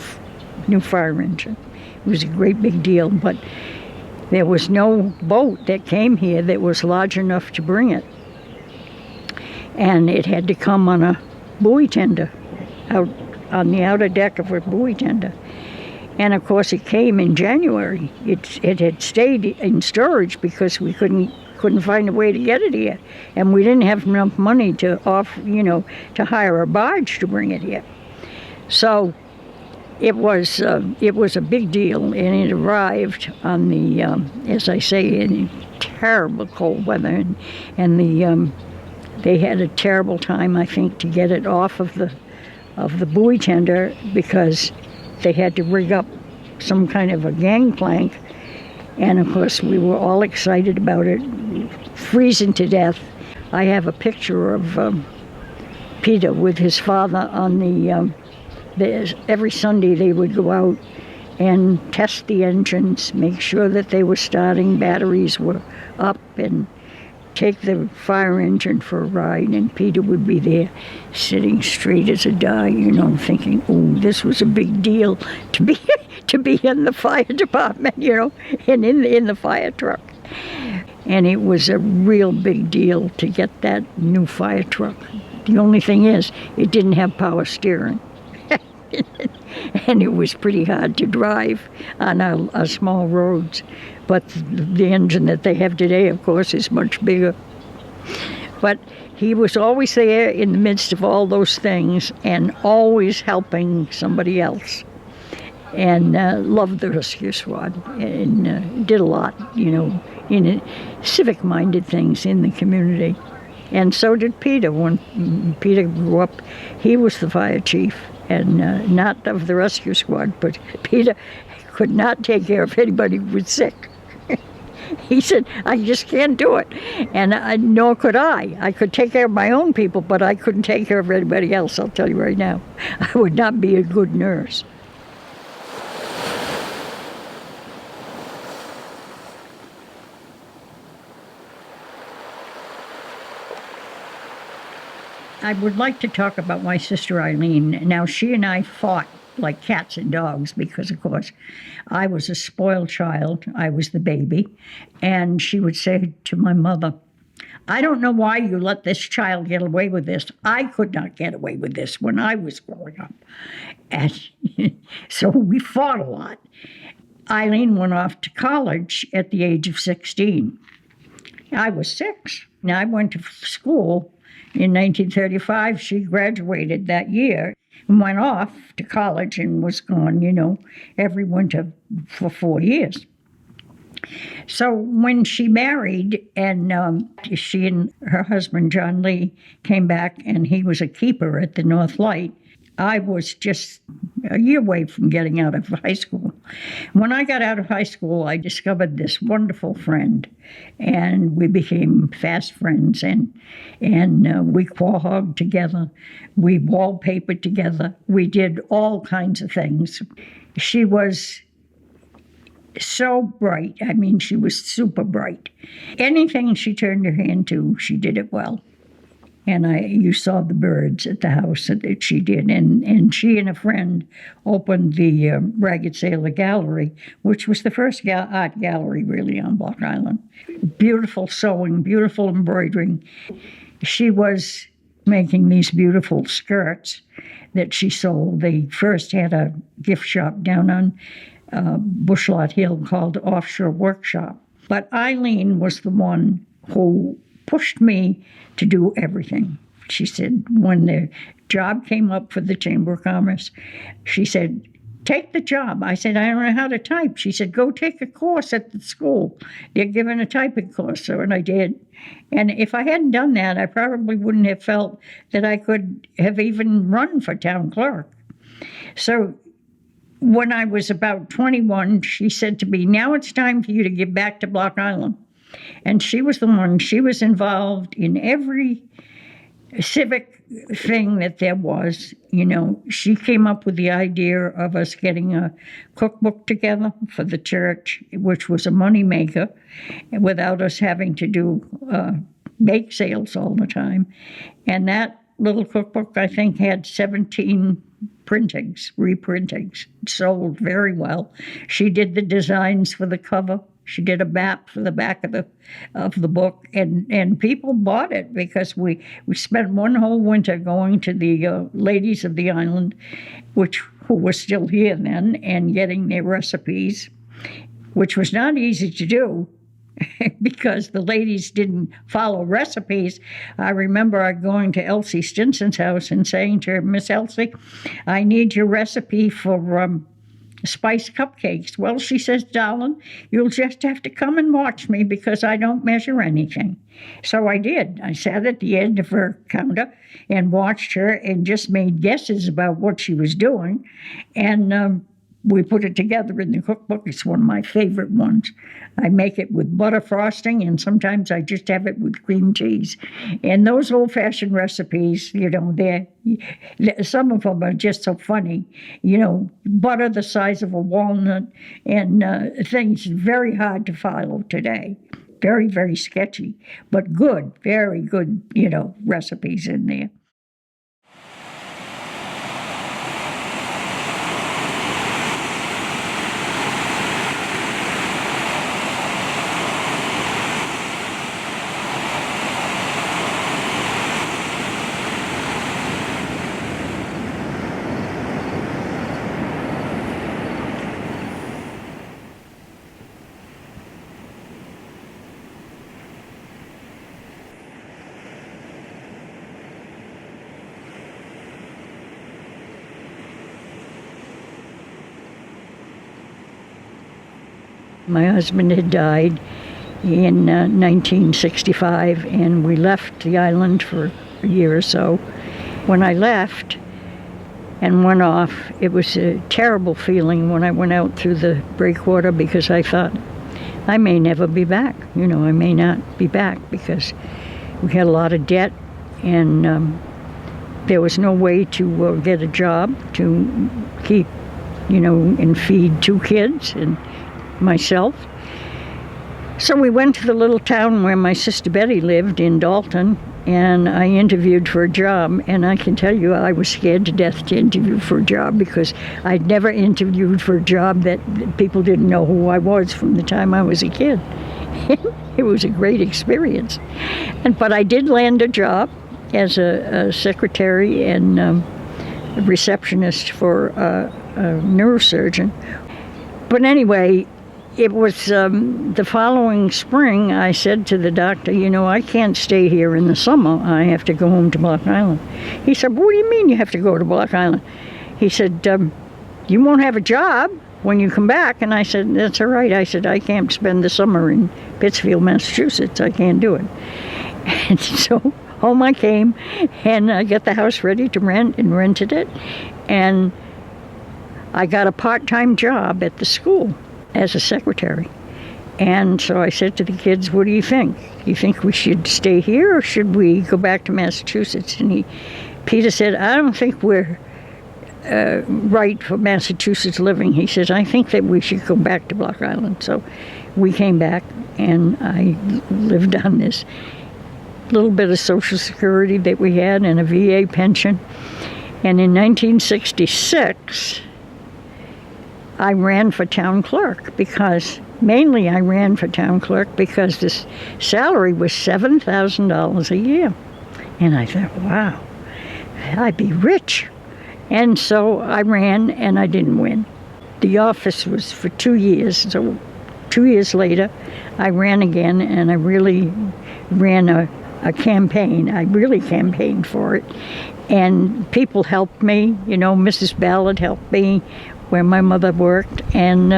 fire engine. It was a great big deal, but there was no boat that came here that was large enough to bring it. And it had to come on a buoy tender, out on the outer deck of a buoy tender. And of course it came in January. It had stayed in storage because we couldn't find a way to get it here. And we didn't have enough money to to hire a barge to bring it here. So it was a big deal, and it arrived on the, as I say, in terrible cold weather, and they had a terrible time, I think, to get it off of the buoy tender, because they had to rig up some kind of a gangplank, and of course we were all excited about it, freezing to death. I have a picture of Peter with his father on every Sunday they would go out and test the engines, make sure that they were starting, batteries were up, and take the fire engine for a ride. And Peter would be there sitting straight as a die, thinking, oh, this was a big deal to be in the fire department, and in the fire truck. And it was a real big deal to get that new fire truck. The only thing is, it didn't have power steering. and it was pretty hard to drive on our small roads. But the engine that they have today, of course, is much bigger. But he was always there in the midst of all those things and always helping somebody else. And loved the rescue squad and did a lot, in civic-minded things in the community. And so did Peter. When Peter grew up, he was the fire chief, and not of the rescue squad, but Peter could not take care of anybody who was sick. He said, I just can't do it. And nor could I. I could take care of my own people, but I couldn't take care of anybody else, I'll tell you right now. I would not be a good nurse. I would like to talk about my sister Eileen. Now, she and I fought like cats and dogs because, of course, I was a spoiled child. I was the baby. And she would say to my mother, I don't know why you let this child get away with this. I could not get away with this when I was growing up. And so we fought a lot. Eileen went off to college at the age of 16. I was 6. Now, I went to school in 1935. She graduated that year and went off to college and was gone, every winter for 4 years. So when she married and she and her husband, John Lee, came back and he was a keeper at the North Light, I was just a year away from getting out of high school. When I got out of high school, I discovered this wonderful friend, and we became fast friends, and we quahogged together, we wallpapered together, we did all kinds of things. She was so bright. I mean, she was super bright. Anything she turned her hand to, she did it well. And you saw the birds at the house that she did. And she and a friend opened the Ragged Sailor Gallery, which was the first art gallery really on Block Island. Beautiful sewing, beautiful embroidering. She was making these beautiful skirts that she sold. They first had a gift shop down on Bushlot Hill called Offshore Workshop. But Eileen was the one who pushed me to do everything. She said, when the job came up for the Chamber of Commerce, she said, take the job. I said, I don't know how to type. She said, go take a course at the school. They're giving a typing course. So, and I did. And if I hadn't done that, I probably wouldn't have felt that I could have even run for town clerk. So when I was about 21, she said to me, now it's time for you to get back to Block Island. And she was the one, she was involved in every civic thing that there was. She came up with the idea of us getting a cookbook together for the church, which was a moneymaker, without us having to do bake sales all the time. And that little cookbook, I think, had 17 reprintings, sold very well. She did the designs for the cover. She did a map for the back of the book, and people bought it because we spent one whole winter going to the ladies of the island, who were still here then, and getting their recipes, which was not easy to do because the ladies didn't follow recipes. I remember going to Elsie Stinson's house and saying to her, Miss Elsie, I need your recipe for spiced cupcakes. Well, she says, darling, you'll just have to come and watch me because I don't measure anything. So I did. I sat at the end of her counter and watched her and just made guesses about what she was doing. And we put it together in the cookbook. It's one of my favorite ones. I make it with butter frosting, and sometimes I just have it with cream cheese. And those old-fashioned recipes, some of them are just so funny. Butter the size of a walnut and things very hard to follow today. Very, very sketchy, but good, very good, recipes in there. My husband had died in 1965, and we left the island for a year or so. When I left and went off, it was a terrible feeling when I went out through the breakwater, because I thought, I may never be back. I may not be back, because we had a lot of debt, and there was no way to get a job to keep, and feed 2 kids and myself. So we went to the little town where my sister Betty lived in Dalton, and I interviewed for a job, and I can tell you I was scared to death to interview for a job, because I'd never interviewed for a job that people didn't know who I was from the time I was a kid. It was a great experience. But I did land a job as a secretary and a receptionist for a neurosurgeon. But anyway, it was the following spring, I said to the doctor, I can't stay here in the summer. I have to go home to Block Island. He said, what do you mean you have to go to Block Island? He said, you won't have a job when you come back. And I said, that's all right. I said, I can't spend the summer in Pittsfield, Massachusetts. I can't do it. And so home I came, and I got the house ready to rent and rented it. And I got a part-time job at the school as a secretary. And so I said to the kids, what do you think? Do you think we should stay here, or should we go back to Massachusetts? And Peter said, I don't think we're right for Massachusetts living. He says, I think that we should go back to Block Island. So we came back, and I lived on this little bit of Social Security that we had and a VA pension. And in 1966, I ran for town clerk, because mainly I ran for town clerk because this salary was $7,000 a year. And I thought, wow, I'd be rich. And so I ran, and I didn't win. The office was for 2 years. So 2 years later, I ran again, and I really ran a campaign. I really campaigned for it. And people helped me. Mrs. Ballard helped me where my mother worked, and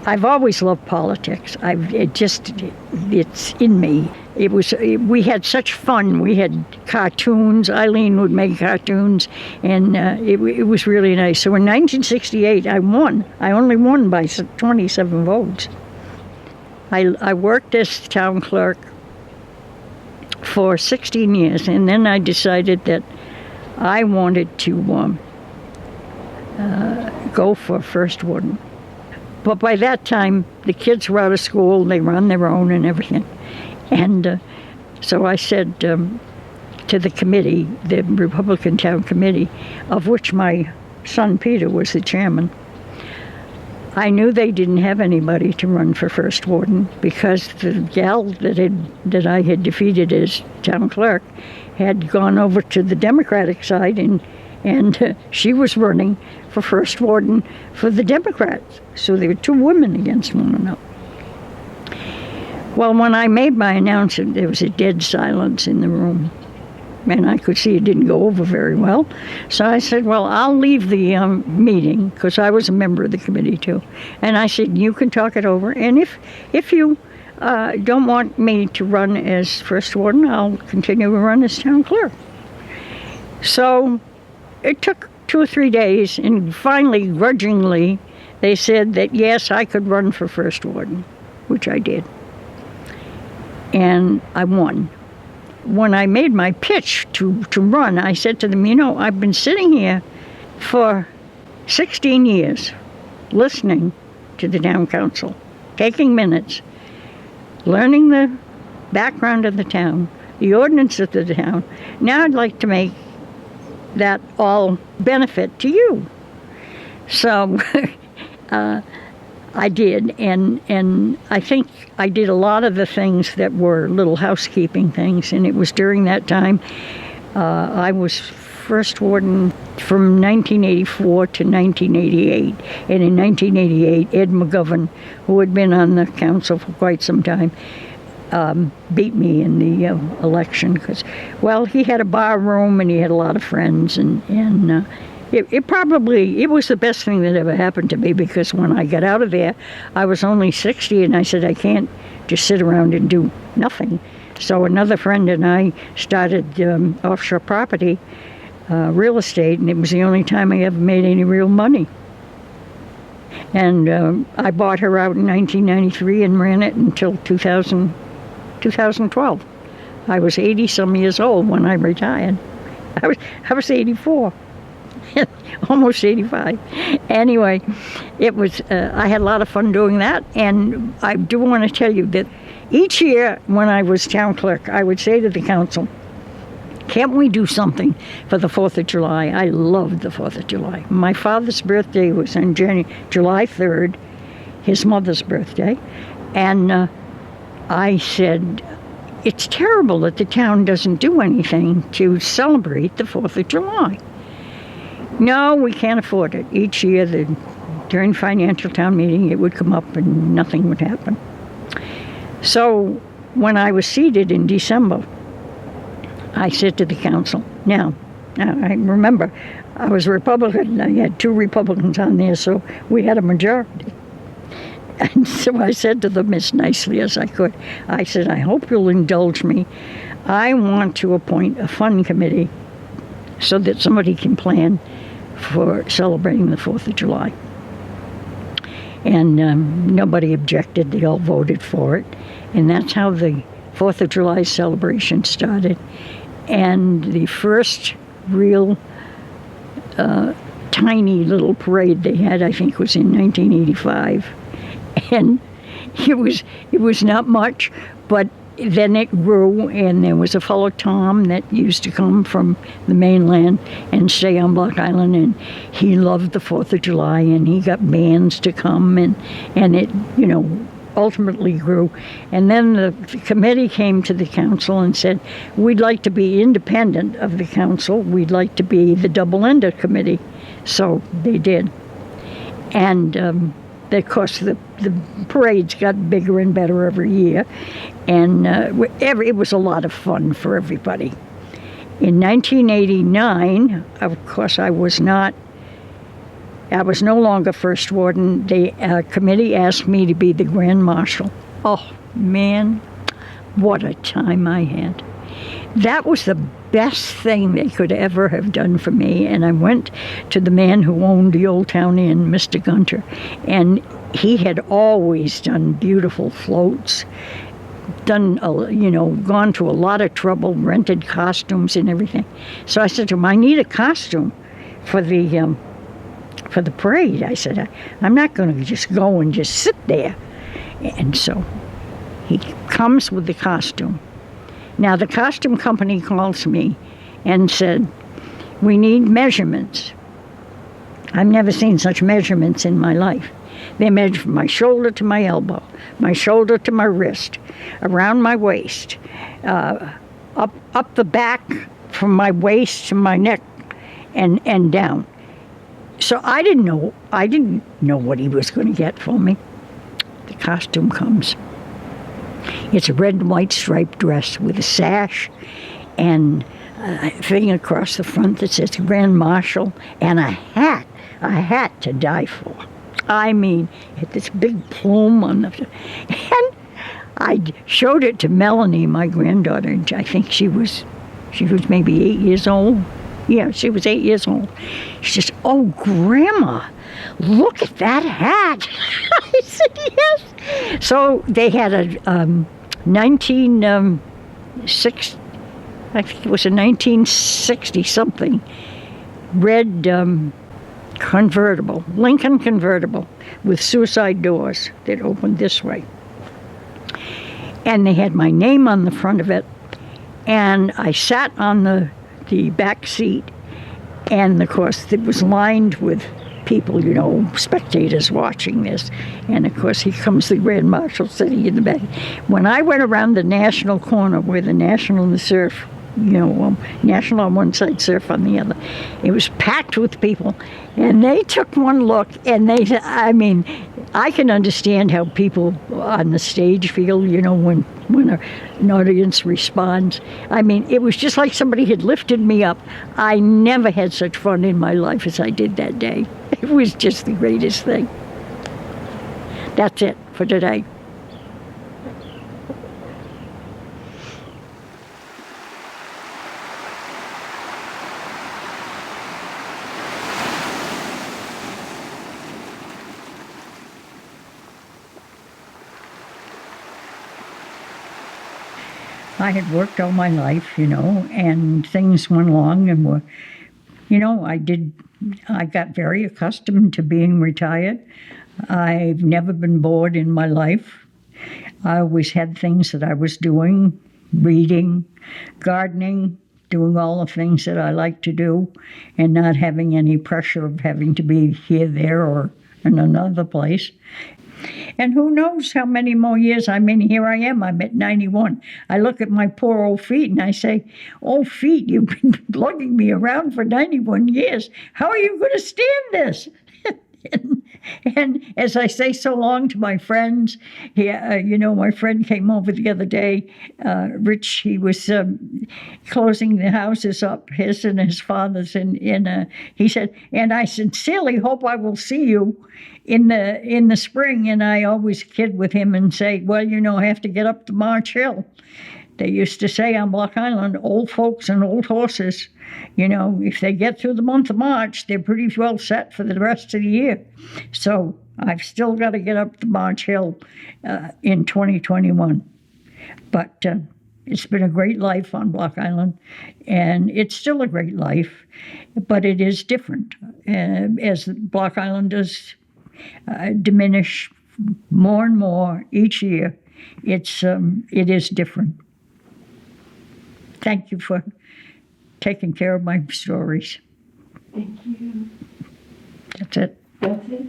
I've always loved politics. It's in me. We had such fun. We had cartoons. Eileen would make cartoons, and it was really nice. So in 1968, I won. I only won by 27 votes. I worked as town clerk for 16 years, and then I decided that I wanted to go for first warden. But by that time, the kids were out of school, they were on their own and everything. And so I said to the committee, the Republican Town Committee, of which my son Peter was the chairman, I knew they didn't have anybody to run for first warden, because the gal that I had defeated as town clerk had gone over to the Democratic side, and she was running for first warden for the Democrats. So there were 2 women against one another. Well, when I made my announcement, there was a dead silence in the room, and I could see it didn't go over very well. So I said, well, I'll leave the meeting, because I was a member of the committee too. And I said, you can talk it over, and if you don't want me to run as first warden, I'll continue to run as town clerk. So it took 2 or 3 days, and finally, grudgingly, they said that yes, I could run for first warden, which I did. And I won. When I made my pitch to run, I said to them, I've been sitting here for 16 years, listening to the town council, taking minutes, learning the background of the town, the ordinance of the town. Now I'd like to make that all benefit to you. So I did, and I think I did a lot of the things that were little housekeeping things, and it was during that time I was first warden from 1984 to 1988, and in 1988 Ed McGovern, who had been on the council for quite some time, beat me in the election, because, well, he had a bar room and he had a lot of friends, and It was the best thing that ever happened to me, because when I got out of there, I was only 60, and I said, I can't just sit around and do nothing. So another friend and I started offshore property, real estate, and it was the only time I ever made any real money. And I bought her out in 1993 and ran it until 2012. I was 80-some years old when I retired. I was 84. Almost 85. Anyway, it was. I had a lot of fun doing that, and I do want to tell you that each year when I was town clerk, I would say to the council, "Can't we do something for the 4th of July?" I loved the 4th of July. My father's birthday was on July 3rd, his mother's birthday, and I said, "It's terrible that the town doesn't do anything to celebrate the 4th of July." No, we can't afford it. Each year, during financial town meeting, it would come up and nothing would happen. So when I was seated in December, I said to the council, now I remember I was a Republican, I had 2 Republicans on there, so we had a majority. And so I said to them as nicely as I could, I said, I hope you'll indulge me. I want to appoint a fund committee so that somebody can plan for celebrating the 4th of July. And nobody objected. They all voted for it. And that's how the 4th of July celebration started. And the first real tiny little parade they had, I think, was in 1985. And it was not much, but then it grew, and there was a fellow, Tom, that used to come from the mainland and stay on Block Island, and he loved the 4th of July, and he got bands to come, and it, ultimately grew. And then the committee came to the council and said, we'd like to be independent of the council. We'd like to be the double-ender committee. So they did. And of course, the parades got bigger and better every year, and it was a lot of fun for everybody. In 1989, of course, I was no longer first warden. The committee asked me to be the grand marshal. Oh, man, what a time I had. That was the best thing they could ever have done for me. And I went to the man who owned the Old Town Inn, Mr. Gunter, and he had always done beautiful floats, gone to a lot of trouble, rented costumes and everything. So I said to him, I need a costume for the parade. I said, I'm not going to just go and just sit there. And so he comes with the costume. Now, the costume company calls me and said, we need measurements. I've never seen such measurements in my life. They measure from my shoulder to my elbow, my shoulder to my wrist, around my waist, up the back from my waist to my neck and down. So I didn't know what he was going to get for me. The costume comes. It's a red and white striped dress with a sash and a thing across the front that says Grand Marshal, and a hat to die for. I mean, had this big plume on the, and I showed it to Melanie, my granddaughter, and I think she was maybe 8 years old. Yeah, she was 8 years old. She says, "Oh, Grandma, look at that hat." I said, "Yes." So they had a 1960, I think it was a 1960 something, red convertible, Lincoln convertible with suicide doors that opened this way. And they had my name on the front of it, and I sat on the back seat, and of course it was lined with people, spectators watching this. And of course here comes the Grand Marshal sitting in the back. When I went around the National corner where the National and the Surf, National on one side, Surf on the other, it was packed with people, and they took one look, and they, I can understand how people on the stage feel, when an audience responds. I mean, it was just like somebody had lifted me up. I never had such fun in my life as I did that day. It was just the greatest thing. That's it for today. I had worked all my life, and things went along and were, I got very accustomed to being retired. I've never been bored in my life. I always had things that I was doing, reading, gardening, doing all the things that I like to do, and not having any pressure of having to be here, there, or in another place. And who knows how many more years. I mean, here I am, I'm at 91. I look at my poor old feet and I say, "Oh, feet, you've been lugging me around for 91 years. How are you going to stand this?" And as I say so long to my friends, my friend came over the other day, Rich, he was closing the houses up, his and his father's, and he said, "And I sincerely hope I will see you in the spring." And I always kid with him and say, "Well, I have to get up to March Hill." They used to say on Block Island, old folks and old horses, if they get through the month of March, they're pretty well set for the rest of the year. So I've still got to get up to March Hill in 2021. But it's been a great life on Block Island, and it's still a great life, but it is different. As Block Islanders diminish more and more each year, it is different. Thank you for taking care of my stories. Thank you. That's it. That's it.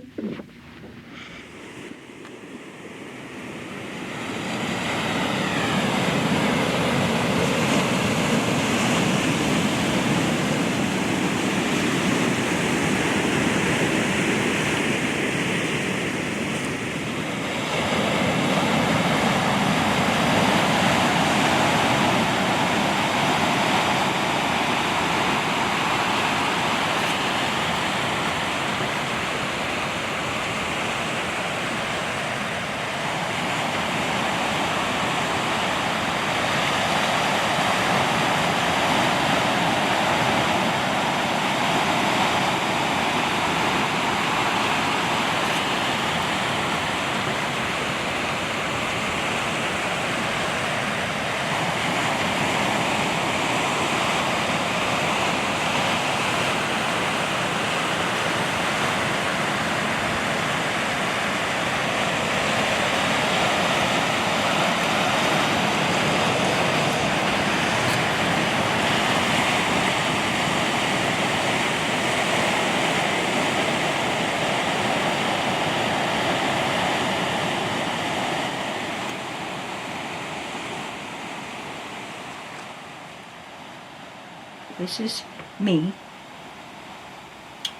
This is me,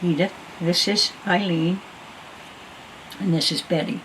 Edith. This is Eileen. And this is Betty.